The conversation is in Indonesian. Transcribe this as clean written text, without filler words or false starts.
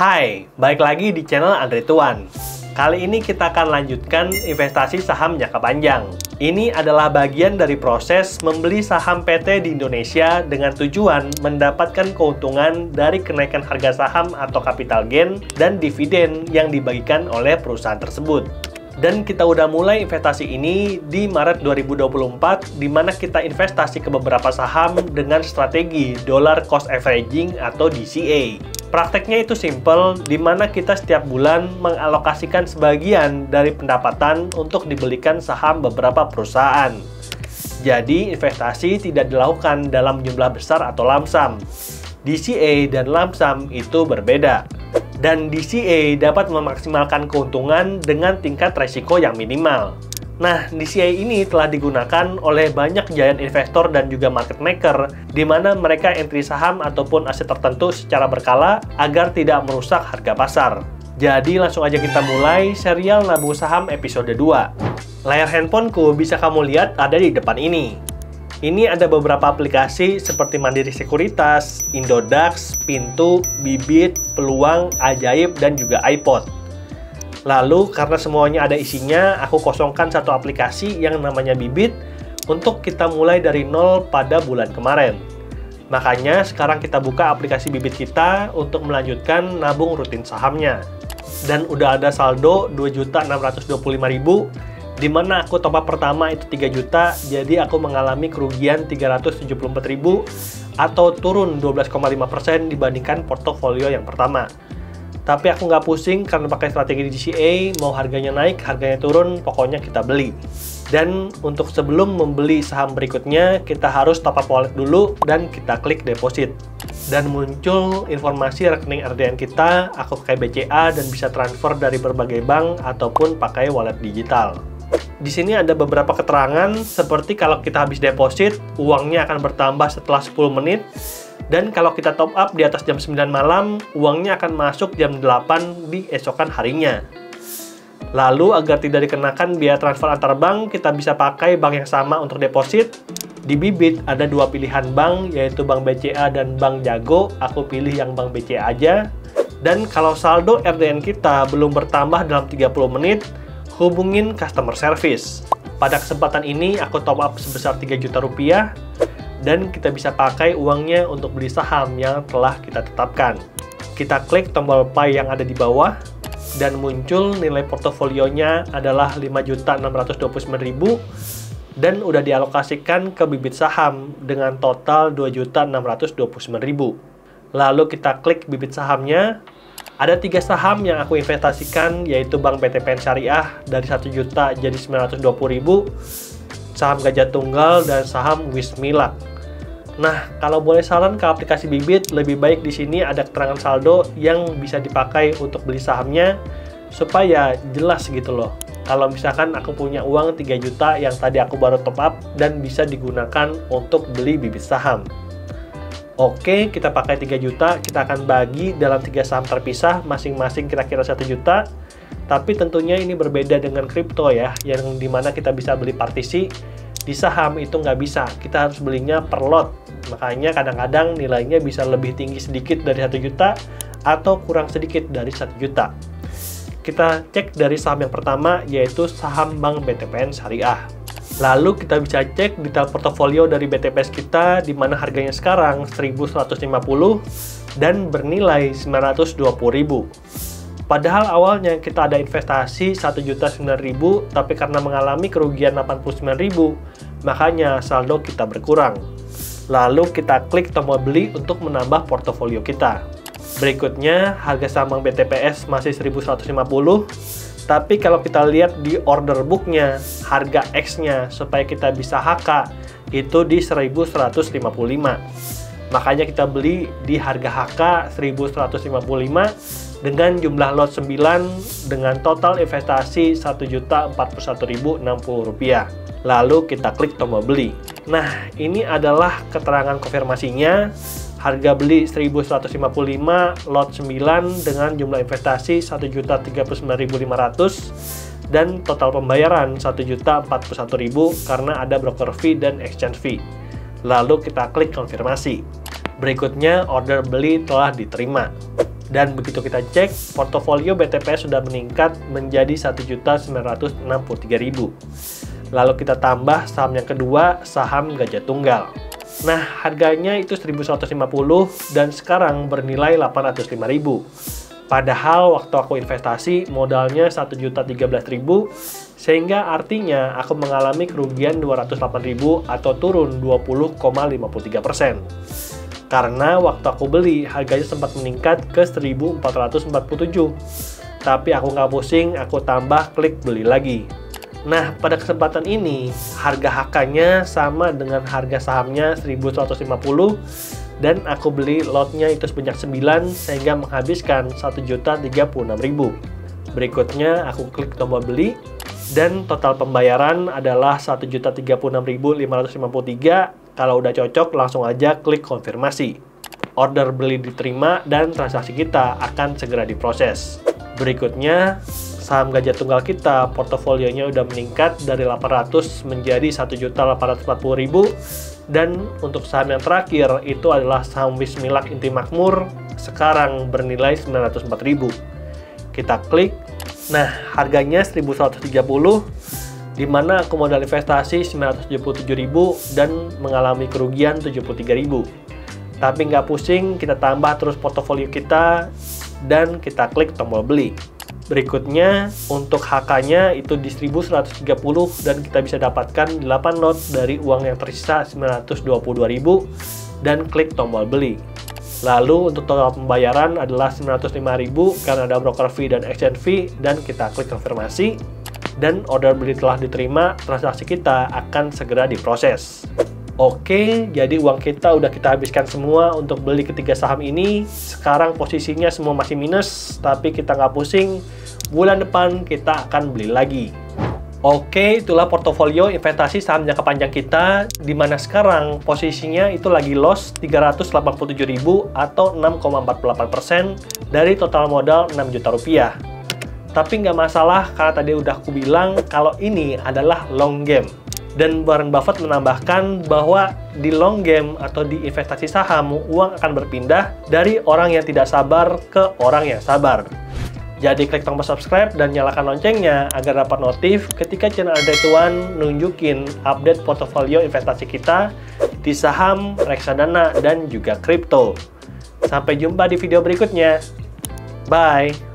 Hai, balik lagi di channel Andre Tuan. Kali ini kita akan lanjutkan investasi saham jangka panjang. Ini adalah bagian dari proses membeli saham PT di Indonesia dengan tujuan mendapatkan keuntungan dari kenaikan harga saham atau capital gain dan dividen yang dibagikan oleh perusahaan tersebut. Dan kita udah mulai investasi ini di Maret 2024, di mana kita investasi ke beberapa saham dengan strategi Dollar Cost Averaging atau DCA. Prakteknya itu simple, di mana kita setiap bulan mengalokasikan sebagian dari pendapatan untuk dibelikan saham beberapa perusahaan. Jadi, investasi tidak dilakukan dalam jumlah besar atau lump sum. DCA dan lump sum itu berbeda. Dan DCA dapat memaksimalkan keuntungan dengan tingkat resiko yang minimal. Nah, DCA ini telah digunakan oleh banyak giant investor dan juga market maker, di mana mereka entry saham ataupun aset tertentu secara berkala agar tidak merusak harga pasar. Jadi langsung aja kita mulai serial nabung saham episode 2. Layar handphoneku bisa kamu lihat ada di depan ini. Ini ada beberapa aplikasi seperti Mandiri Sekuritas, Indodax, Pintu, Bibit, Peluang, Ajaib, dan juga iPod. Lalu, karena semuanya ada isinya, aku kosongkan satu aplikasi yang namanya Bibit untuk kita mulai dari nol pada bulan kemarin. Makanya, sekarang kita buka aplikasi Bibit kita untuk melanjutkan nabung rutin sahamnya. Dan udah ada saldo 2.625.000, di mana aku top up pertama itu 3 juta, jadi aku mengalami kerugian 374.000 atau turun 12,5% dibandingkan portofolio yang pertama. Tapi aku nggak pusing karena pakai strategi DCA, mau harganya naik, harganya turun, pokoknya kita beli. Dan untuk sebelum membeli saham berikutnya, kita harus top up wallet dulu dan kita klik deposit. Dan muncul informasi rekening RDN kita, aku pakai BCA dan bisa transfer dari berbagai bank ataupun pakai wallet digital. Di sini ada beberapa keterangan seperti kalau kita habis deposit, uangnya akan bertambah setelah 10 menit. Dan kalau kita top up di atas jam 9 malam, uangnya akan masuk jam 8 di esokan harinya. Lalu agar tidak dikenakan biaya transfer antar bank, kita bisa pakai bank yang sama untuk deposit. Di Bibit ada dua pilihan bank, yaitu Bank BCA dan Bank Jago. Aku pilih yang Bank BCA aja. Dan kalau saldo RDN kita belum bertambah dalam 30 menit, hubungin customer service. Pada kesempatan ini aku top up sebesar 3 juta rupiah dan kita bisa pakai uangnya untuk beli saham yang telah kita tetapkan. Kita klik tombol buy yang ada di bawah dan muncul nilai portofolionya adalah 5.629.000 dan udah dialokasikan ke bibit saham dengan total 2.629.000. Lalu kita klik bibit sahamnya. Ada 3 saham yang aku investasikan, yaitu Bank BTPN Syariah dari 1 juta jadi 920.000, saham Gajah Tunggal, dan saham Wismilak. Nah, kalau boleh saran ke aplikasi Bibit, lebih baik di sini ada keterangan saldo yang bisa dipakai untuk beli sahamnya, supaya jelas gitu loh. Kalau misalkan aku punya uang 3 juta yang tadi aku baru top up dan bisa digunakan untuk beli bibit saham. Oke, kita pakai 3 juta, kita akan bagi dalam 3 saham terpisah, masing-masing kira-kira 1 juta. Tapi tentunya ini berbeda dengan kripto ya, yang dimana kita bisa beli partisi. Di saham itu nggak bisa, kita harus belinya per lot. Makanya kadang-kadang nilainya bisa lebih tinggi sedikit dari 1 juta, atau kurang sedikit dari 1 juta. Kita cek dari saham yang pertama, yaitu saham Bank BTPN Syariah. Lalu kita bisa cek detail portofolio dari BTPS kita, di mana harganya sekarang 1.150 dan bernilai 920.000. Padahal awalnya kita ada investasi 1.009.000, tapi karena mengalami kerugian 89.000, makanya saldo kita berkurang. Lalu kita klik tombol beli untuk menambah portofolio kita. Berikutnya, harga saham Bank BTPS masih 1.150. Tapi kalau kita lihat di order booknya, harga X-nya supaya kita bisa HK itu di 1.155. Makanya kita beli di harga HK 1.155 dengan jumlah lot 9 dengan total investasi Rp1.041.060. Lalu kita klik tombol beli. Nah, ini adalah keterangan konfirmasinya. Harga beli 1.155, lot 9 dengan jumlah investasi 1.039.500 dan total pembayaran 1.041.000 karena ada broker fee dan exchange fee. Lalu kita klik konfirmasi. Berikutnya order beli telah diterima. Dan begitu kita cek, portofolio BTPS sudah meningkat menjadi 1.963.000. Lalu kita tambah saham yang kedua, saham Gajah Tunggal. Nah, harganya itu 1.150 dan sekarang bernilai 805.000. Padahal waktu aku investasi modalnya 1.013.000, sehingga artinya aku mengalami kerugian 208.000 atau turun 20,53%. Karena waktu aku beli, harganya sempat meningkat ke 1.447. Tapi aku nggak pusing, aku tambah klik beli lagi. Nah, pada kesempatan ini, harga HK-nya sama dengan harga sahamnya 1.150, dan aku beli lotnya itu sebanyak 9, sehingga menghabiskan 1.036.000. Berikutnya, aku klik tombol beli, dan total pembayaran adalah 1.036.553. Kalau udah cocok, langsung aja klik konfirmasi. Order beli diterima dan transaksi kita akan segera diproses. Berikutnya, saham Gajah Tunggal kita, portofolionya udah meningkat dari 800 menjadi 1.840.000. Dan untuk saham yang terakhir, itu adalah saham Wismilak Inti Makmur, sekarang bernilai 904.000. Kita klik, nah harganya 1.130, di mana aku modal investasi 977.000 dan mengalami kerugian 73.000. Tapi nggak pusing, kita tambah terus portofolio kita dan kita klik tombol beli. Berikutnya, untuk HK-nya itu di 1.130 dan kita bisa dapatkan 8 lot dari uang yang tersisa 922.000 dan klik tombol beli. Lalu untuk total pembayaran adalah 905.000 karena ada broker fee dan exchange fee, dan kita klik konfirmasi. Dan order beli telah diterima, transaksi kita akan segera diproses. Oke, jadi uang kita udah kita habiskan semua untuk beli ketiga saham ini. Sekarang posisinya semua masih minus, tapi kita nggak pusing. Bulan depan kita akan beli lagi. Oke, itulah portofolio investasi saham jangka panjang kita, di mana sekarang posisinya itu lagi loss 387.000 atau 6,48% dari total modal 6 juta rupiah. Tapi nggak masalah, karena tadi udah aku bilang kalau ini adalah long game. Dan Warren Buffett menambahkan bahwa di long game atau di investasi saham, uang akan berpindah dari orang yang tidak sabar ke orang yang sabar. Jadi klik tombol subscribe dan nyalakan loncengnya agar dapat notif ketika channel Andretti One nunjukin update portofolio investasi kita di saham, reksadana, dan juga kripto. Sampai jumpa di video berikutnya. Bye!